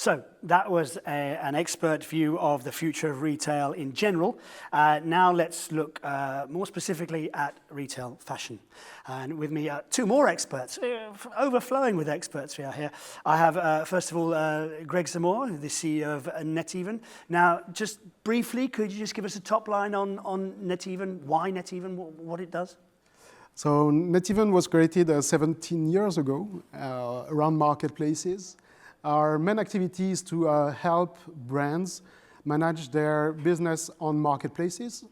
So that was an expert view of the future of retail in general. Now let's look more specifically at retail fashion. And with me, two more experts, overflowing with experts we are here. I have, first of all, Greg Zemor, the CEO of Neteven. Now, just briefly, could you just give us a top line on Neteven, why Neteven, what it does? So Neteven was created 17 years ago around marketplaces. Our main activity is to help brands manage their business on marketplaces.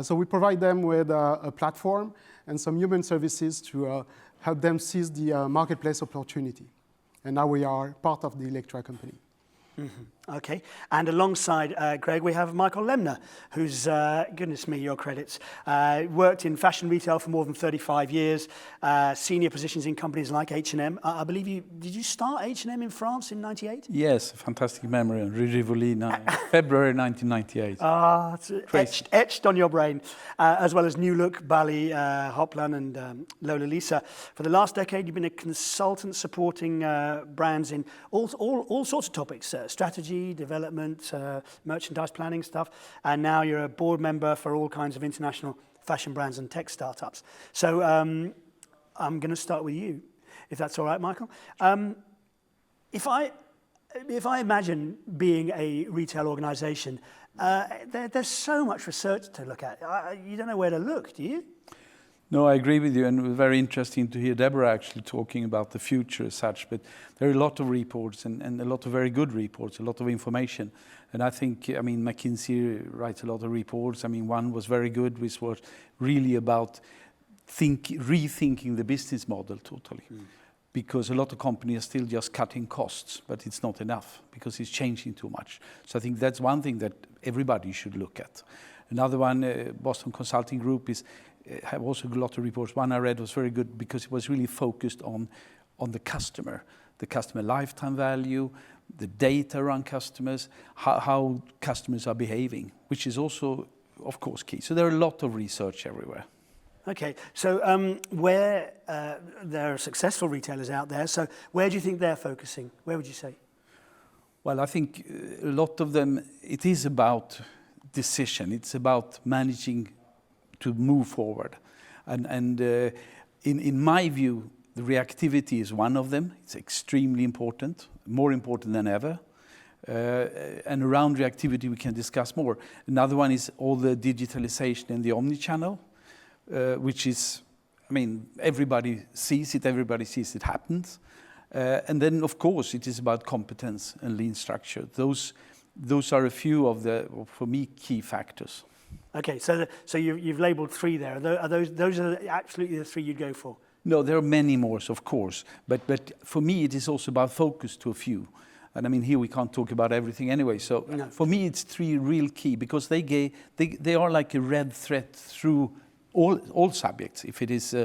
So we provide them with a platform and some human services to help them seize the marketplace opportunity. And now we are part of the Electra company. Mm-hmm. Okay, and alongside Greg, we have Michael Lemner, who's, goodness me, your credits, worked in fashion retail for more than 35 years, senior positions in companies like H&M. I believe did you start H&M in France in 98? Yes, fantastic memory, Rue Rivoli, February 1998. Ah, it's etched on your brain, as well as New Look, Bali, Hoplan and Lola Lisa. For the last decade, you've been a consultant supporting brands in all sorts of topics, strategy, development, merchandise planning stuff, and now you're a board member for all kinds of international fashion brands and tech startups. So I'm going to start with you, if that's all right, Michael. If I imagine being a retail organization, there's so much research to look at. You don't know where to look, do you? No, I agree with you, and it was very interesting to hear Deborah actually talking about the future as such, but there are a lot of reports and a lot of very good reports, a lot of information. And I think, I mean, McKinsey writes a lot of reports. I mean, one was very good, which was really about rethinking the business model totally. Because a lot of companies are still just cutting costs, but it's not enough because it's changing too much. So I think that's one thing that everybody should look at. Another one, Boston Consulting Group, have also a lot of reports. One I read was very good because it was really focused on the customer lifetime value, the data around customers, how customers are behaving, which is also, of course, key. So there are a lot of research everywhere. Okay, so where there are successful retailers out there, so where do you think they're focusing? Where would you say? Well, I think a lot of them, it is about decision. It's about managing to move forward. And in my view, the reactivity is one of them. It's extremely important, more important than ever. And around reactivity, we can discuss more. Another one is all the digitalization and the omni-channel, which is, I mean, everybody sees it happens. And then, of course, it is about competence and lean structure. Those are a few of the, for me, key factors. Okay, so you've labelled three there. Are those are absolutely the three you'd go for? No, there are many more, of course. But for me, it is also about focus to a few. And I mean, here we can't talk about everything anyway. So no. For me, it's three real key because they are like a red thread through all subjects. If it is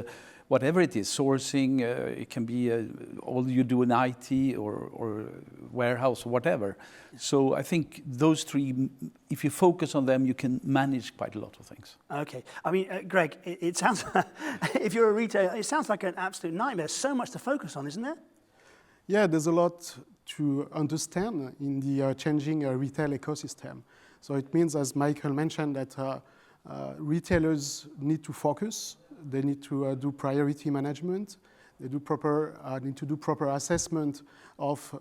whatever it is, sourcing, it can be all you do in IT or warehouse or whatever. So I think those three, if you focus on them, you can manage quite a lot of things. Okay. I mean, Greg, it sounds, if you're a retailer, it sounds like an absolute nightmare. So much to focus on, isn't there? Yeah, there's a lot to understand in the changing retail ecosystem. So it means, as Michael mentioned, that retailers need to focus. They need to do priority management. They need to do proper assessment of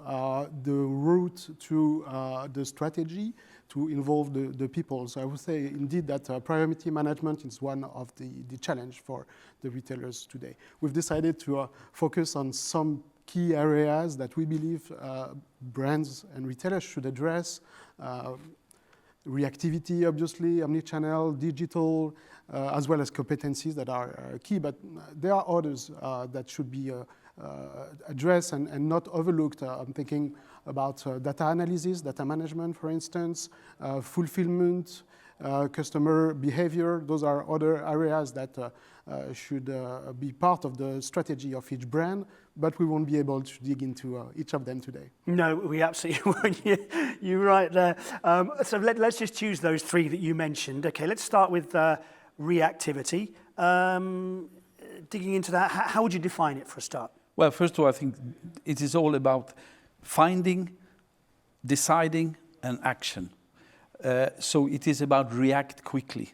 the route to the strategy to involve the people. So I would say indeed that priority management is one of the challenge for the retailers today. We've decided to focus on some key areas that we believe brands and retailers should address. Reactivity, obviously, omnichannel, digital, as well as competencies that are key, but there are others that should be addressed and not overlooked. I'm thinking about data analysis, data management, for instance, fulfillment, customer behavior. Those are other areas that should be part of the strategy of each brand, but we won't be able to dig into each of them today. No, we absolutely won't. You're right there. So let's just choose those three that you mentioned. Okay, let's start with reactivity. Digging into that, how would you define it for a start? Well, first of all, I think it is all about finding deciding and action. So it is about react quickly.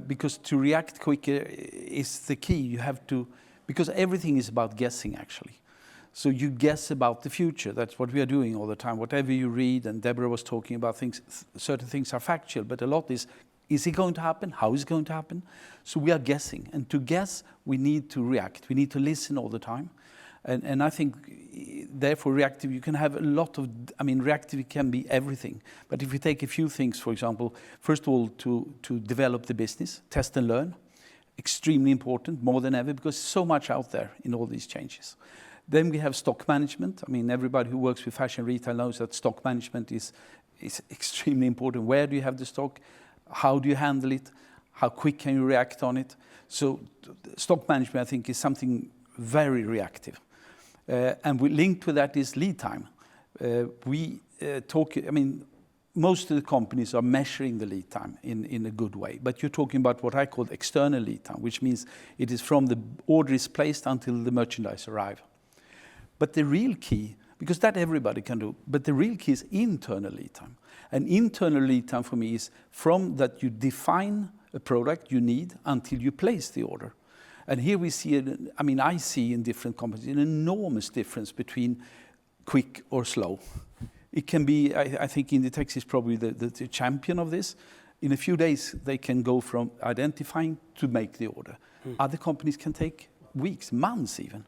Because to react quicker is the key. You have to, because everything is about guessing actually. So you guess about the future. That's what we are doing all the time. Whatever you read, and Deborah was talking about things, certain things are factual, but a lot is it going to happen? How is it going to happen? So we are guessing. And to guess, we need to react. We need to listen all the time. And I think, therefore, reactive, you can have a lot of, reactive can be everything. But if you take a few things, for example, first of all, to develop the business, test and learn, extremely important, more than ever, because so much out there in all these changes. Then we have stock management. Everybody who works with fashion retail knows that stock management is extremely important. Where do you have the stock? How do you handle it? How quick can you react on it? So stock management, I think, is something very reactive. And linked with that is lead time. Most of the companies are measuring the lead time in a good way. But you're talking about what I call external lead time, which means it is from the order is placed until the merchandise arrives. But the real key, because that everybody can do, but the real key is internal lead time. And internal lead time for me is from that you define a product you need until you place the order. And here we see, I see in different companies an enormous difference between quick or slow. It can be, I think Inditex is probably the champion of this. In a few days, they can go from identifying to make the order. Other companies can take weeks, months even.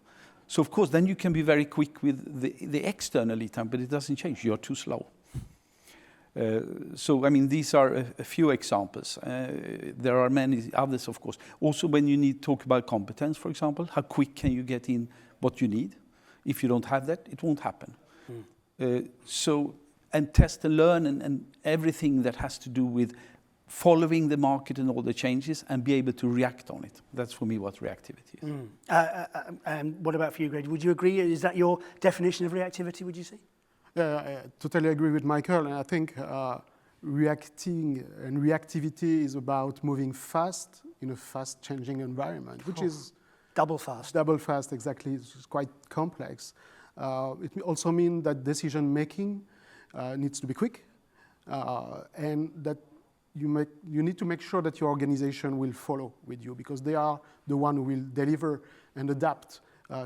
So of course, then you can be very quick with the external lead time, but it doesn't change. You're too slow. These are a few examples. There are many others, of course. Also, when you need to talk about competence, for example, how quick can you get in what you need? If you don't have that, it won't happen. And test and learn and everything that has to do with following the market and all the changes and be able to react on it. That's for me what reactivity is. And what about for you, Greg? Would you agree? Is that your definition of reactivity, would you say? Yeah, I totally agree with Michael. And I think reacting and reactivity is about moving fast in a fast changing environment, which is... Double fast. Double fast, exactly. It's quite complex. It also means that decision making needs to be quick and that you need to make sure that your organization will follow with you because they are the one who will deliver and adapt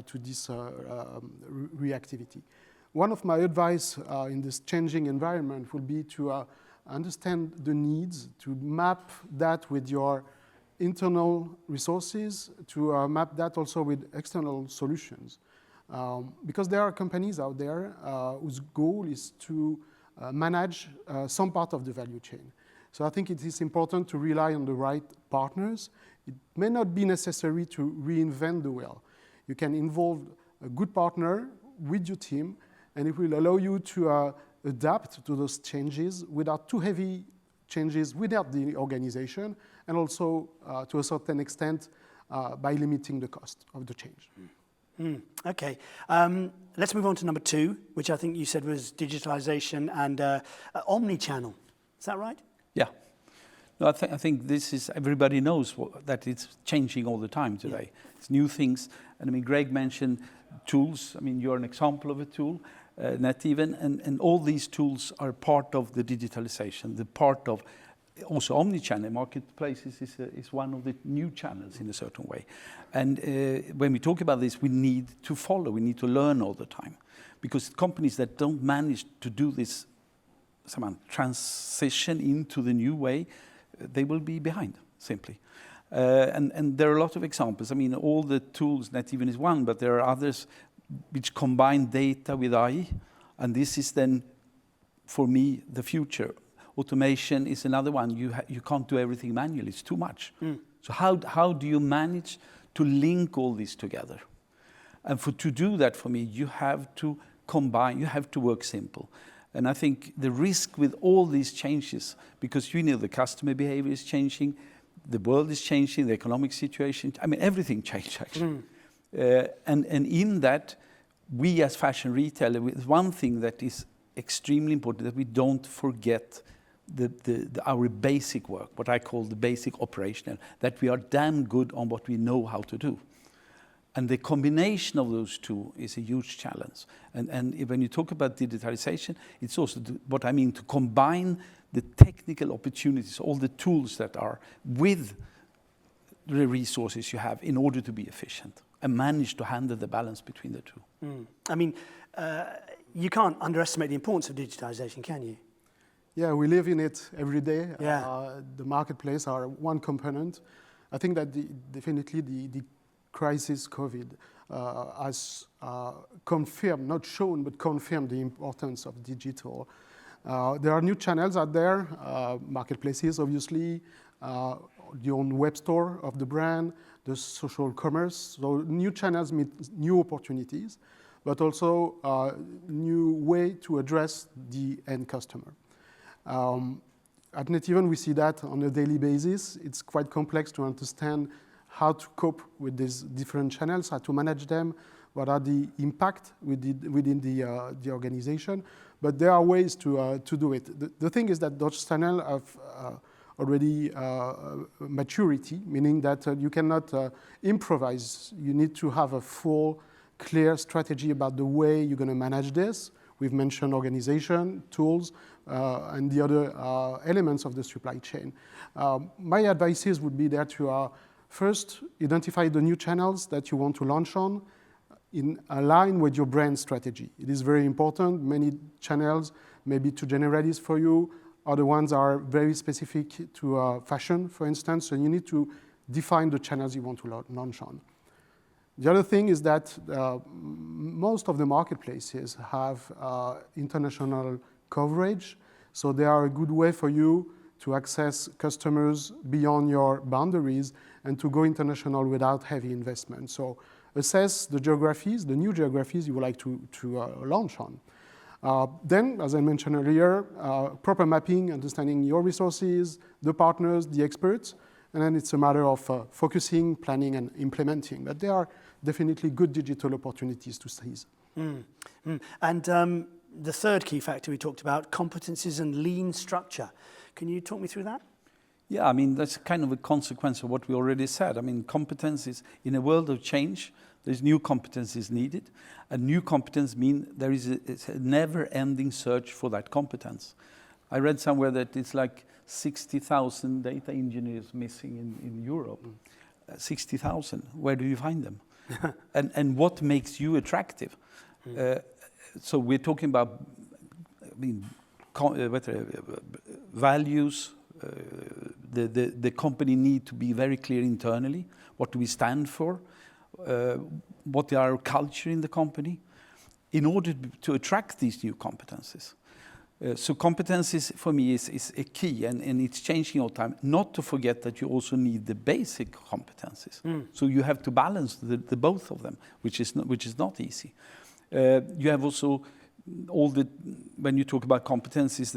to this reactivity. One of my advice in this changing environment will be to understand the needs, to map that with your internal resources, to map that also with external solutions. Because there are companies out there whose goal is to manage some part of the value chain. So I think it is important to rely on the right partners. It may not be necessary to reinvent the wheel. You can involve a good partner with your team, and it will allow you to adapt to those changes without too heavy changes without the organization, and also to a certain extent by limiting the cost of the change. Okay, let's move on to number 2, which I think you said was digitalization and omni-channel. Is that right? Yeah. No, I think this is, everybody knows that it's changing all the time today. Yeah. It's new things. And Greg mentioned tools. You're an example of a tool, Neteven, and all these tools are part of the digitalization, the part of also omni-channel. Marketplaces is one of the new channels in a certain way. And when we talk about this, we need to follow, we need to learn all the time. Because companies that don't manage to do this transition into the new way, they will be behind, simply. And there are a lot of examples. All the tools, Neteven is one, but there are others which combine data with AI. And this is then, for me, the future. Automation is another one. You can't do everything manually. It's too much. So how do you manage to link all this together? And to do that, for me, you have to combine, you have to work simple. And I think the risk with all these changes, because the customer behavior is changing, the world is changing, the economic situation, everything changed actually. And in that, we as fashion retailer, one thing that is extremely important, that we don't forget our basic work, what I call the basic operational, that we are damn good on what we know how to do. And the combination of those two is a huge challenge. And when you talk about digitalization, it's also what I mean to combine the technical opportunities, all the tools that are with the resources you have in order to be efficient and manage to handle the balance between the two. I mean, you can't underestimate the importance of digitization, can you? Yeah, we live in it every day. Yeah. The marketplace are one component. I think that definitely the crisis COVID has confirmed, not shown, but confirmed the importance of digital. There are new channels out there, marketplaces, obviously, the own web store of the brand, the social commerce. So new channels meet new opportunities, but also new way to address the end customer. At Neteven, we see that on a daily basis. It's quite complex to understand how to cope with these different channels, how to manage them, what are the impact within the organization. But there are ways to do it. The thing is that those channels have already maturity, meaning that you cannot improvise. You need to have a full, clear strategy about the way you're going to manage this. We've mentioned organization, tools, and the other elements of the supply chain. My advices would be there to first identify the new channels that you want to launch on in line with your brand strategy. It is very important. Many channels may be too generalist for you. Other ones are very specific to fashion, for instance. So you need to define the channels you want to launch on. The other thing is that most of the marketplaces have international coverage. So they are a good way for you to access customers beyond your boundaries and to go international without heavy investment. So assess the geographies, the new geographies you would like to launch on. Then, as I mentioned earlier, proper mapping, understanding your resources, the partners, the experts, and then it's a matter of focusing, planning, and implementing. But there are definitely good digital opportunities to seize. And the third key factor we talked about, competencies and lean structure. Can you talk me through that? Yeah, I mean, that's kind of a consequence of what we already said. I mean, competencies, in a world of change, there's new competencies needed. And new competence means there is a never-ending search for that competence. I read somewhere that it's like 60,000 data engineers missing in Europe. 60,000, where do you find them? and what makes you attractive? So we're talking about, I mean, values. The company need to be very clear internally. What do we stand for? What are our culture in the company? In order to attract these new competencies. So competencies for me is a key, and it's changing all the time. Not to forget that you also need the basic competencies. So you have to balance the both of them, which is not easy. You have also when you talk about competencies,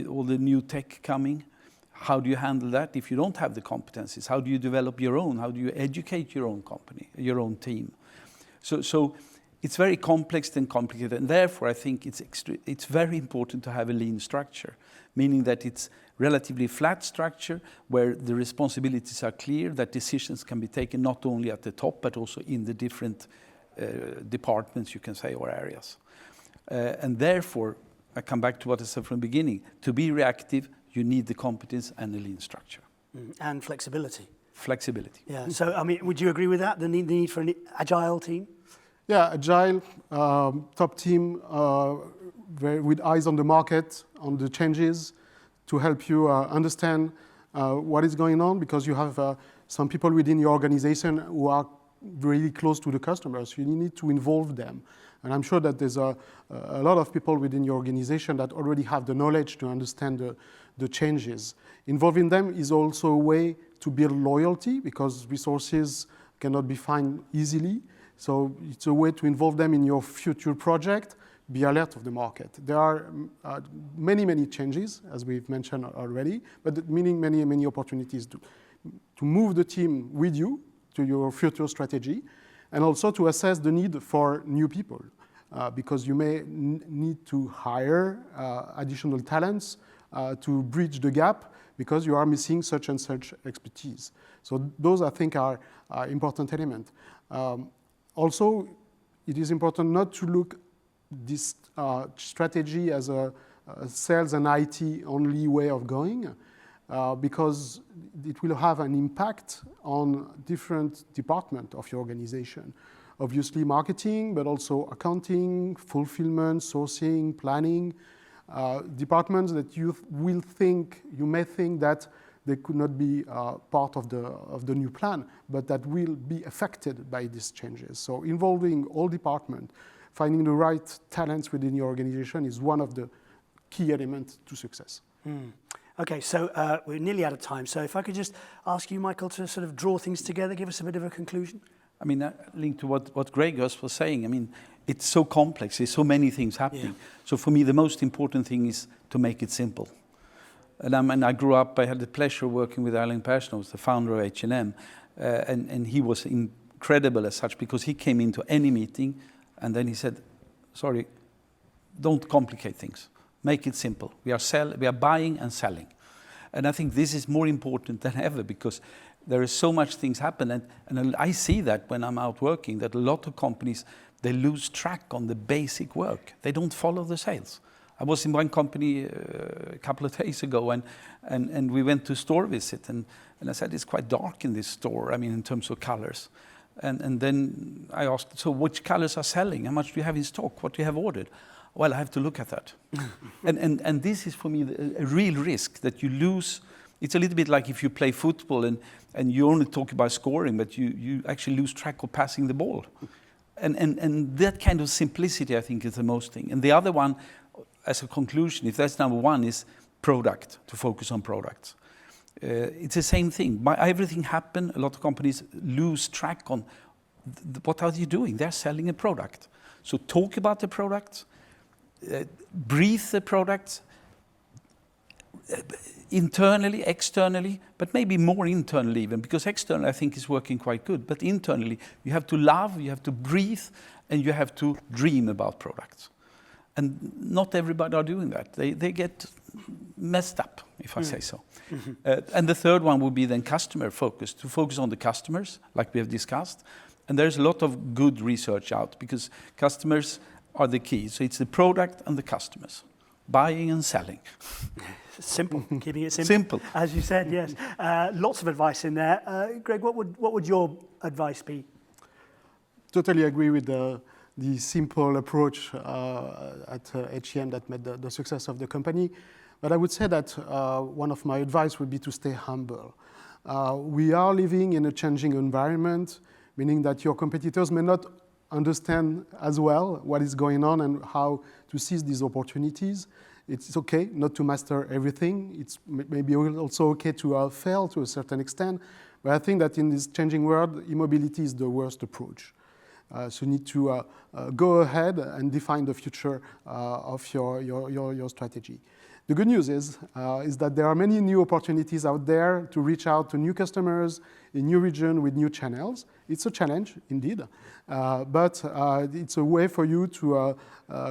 all the new tech coming. How do you handle that if you don't have the competencies? How do you develop your own? How do you educate your own company, your own team? So it's very complex and complicated, and therefore I think it's very important to have a lean structure, meaning that it's relatively flat structure where the responsibilities are clear, that decisions can be taken not only at the top but also in the different departments, you can say, or areas. And therefore, I come back to what I said from the beginning, to be reactive, you need the competence and the lean structure. And flexibility. Flexibility. Yeah, so I mean, would you agree with that, the need for an agile team? Yeah, agile, top team, with eyes on the market, on the changes, to help you understand what is going on, because you have some people within your organization who are really close to the customers. You need to involve them. And I'm sure that there's a lot of people within your organization that already have the knowledge to understand the changes. Involving them is also a way to build loyalty, because resources cannot be found easily. So it's a way to involve them in your future project, be alert of the market. There are many changes, as we've mentioned already, but meaning many opportunities to move the team with you to your future strategy, and also to assess the need for new people, because you may need to hire additional talents to bridge the gap, because you are missing such and such expertise. So those, I think, are important elements. Also, it is important not to look this strategy as a sales and IT only way of going, because it will have an impact on different departments of your organization. Obviously marketing, but also accounting, fulfillment, sourcing, planning, departments that you may think that they could not be part of the new plan, but that will be affected by these changes. So involving all departments, finding the right talents within your organization is one of the key elements to success. Okay, so we're nearly out of time. So if I could just ask you, Michael, to sort of draw things together, give us a bit of a conclusion. I mean, linked to what Greg was saying, I mean, it's so complex, there's so many things happening. Yeah. So for me, the most important thing is to make it simple. And I grew up, I had the pleasure of working with Erling Persson, who was the founder of H&M, and he was incredible as such, because he came into any meeting and then he said, sorry, don't complicate things, make it simple. We are buying and selling. And I think this is more important than ever, because there is so much things happen, and I see that when I'm out working, that a lot of companies, they lose track on the basic work. They don't follow the sales. I was in one company a couple of days ago, and we went to a store visit, and I said, it's quite dark in this store, I mean, in terms of colors. And then I asked, so which colors are selling? How much do you have in stock? What do you have ordered? Well, I have to look at that. and this is, for me, a real risk, that you lose. It's a little bit like if you play football and you only talk about scoring, but you actually lose track of passing the ball. And that kind of simplicity, I think, is the most thing. And the other one, as a conclusion, if that's number one, is product, to focus on products. It's the same thing. By everything happen, a lot of companies lose track on what are you doing? They're selling a product. So talk about the product, breathe the product, internally, externally, but maybe more internally even, because externally I think is working quite good. But internally, you have to love, you have to breathe, and you have to dream about products. And not everybody are doing that. They get messed up, if I say so. And the third one would be then customer focus, to focus on the customers, like we have discussed. And there's a lot of good research out, because customers are the key. So it's the product and the customers, buying and selling. Simple, keeping it simple. Simple. As you said, yes. Lots of advice in there. Greg, what would your advice be? Totally agree with the simple approach at H&M that made the success of the company. But I would say that one of my advice would be to stay humble. We are living in a changing environment, meaning that your competitors may not understand as well what is going on and how to seize these opportunities. It's okay not to master everything. It's maybe also okay to fail to a certain extent. But I think that in this changing world, immobility is the worst approach. So you need to go ahead and define the future of your strategy. The good news is that there are many new opportunities out there to reach out to new customers in new regions with new channels. It's a challenge, indeed, but it's a way for you to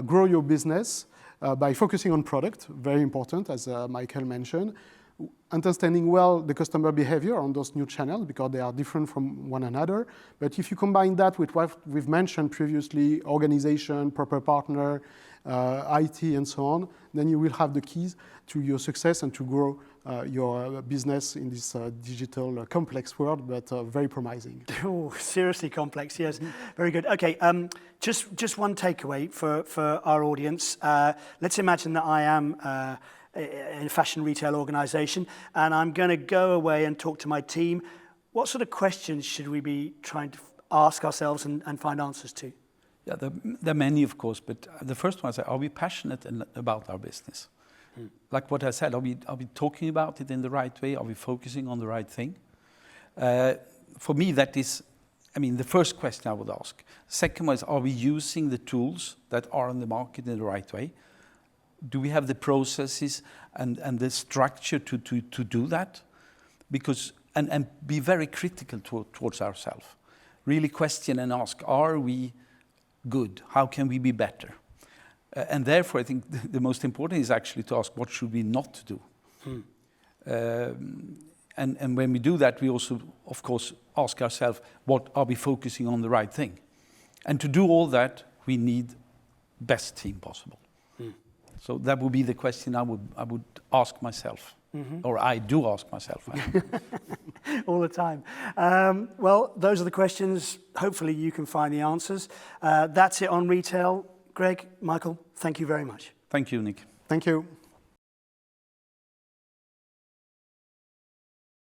grow your business by focusing on product, very important, as Michael mentioned, understanding well the customer behavior on those new channels, because they are different from one another. But if you combine that with what we've mentioned previously, organization, proper partner, IT, and so on, then you will have the keys to your success and to grow your business in this digital complex world, but very promising. Oh, seriously complex, yes. Very good. Okay, just one takeaway for our audience. Let's imagine that I am in a fashion retail organization, and I'm going to go away and talk to my team. What sort of questions should we be trying to ask ourselves and find answers to? Yeah, there are many, of course, but the first one is, are we passionate about our business? Like what I said, are we talking about it in the right way? Are we focusing on the right thing? For me, that is, I mean, the first question I would ask. Second one is, are we using the tools that are on the market in the right way? Do we have the processes and the structure to do that? Because, and be very critical towards ourselves. Really question and ask, are we good? How can we be better? And therefore, I think the most important is actually to ask, what should we not do? And when we do that, we also, of course, ask ourselves, what are we focusing on the right thing? And to do all that, we need best team possible. So that would be the question I would ask myself, or I do ask myself. All the time. Well, those are the questions. Hopefully you can find the answers. That's it on retail. Greg, Michael, thank you very much. Thank you, Nick. Thank you.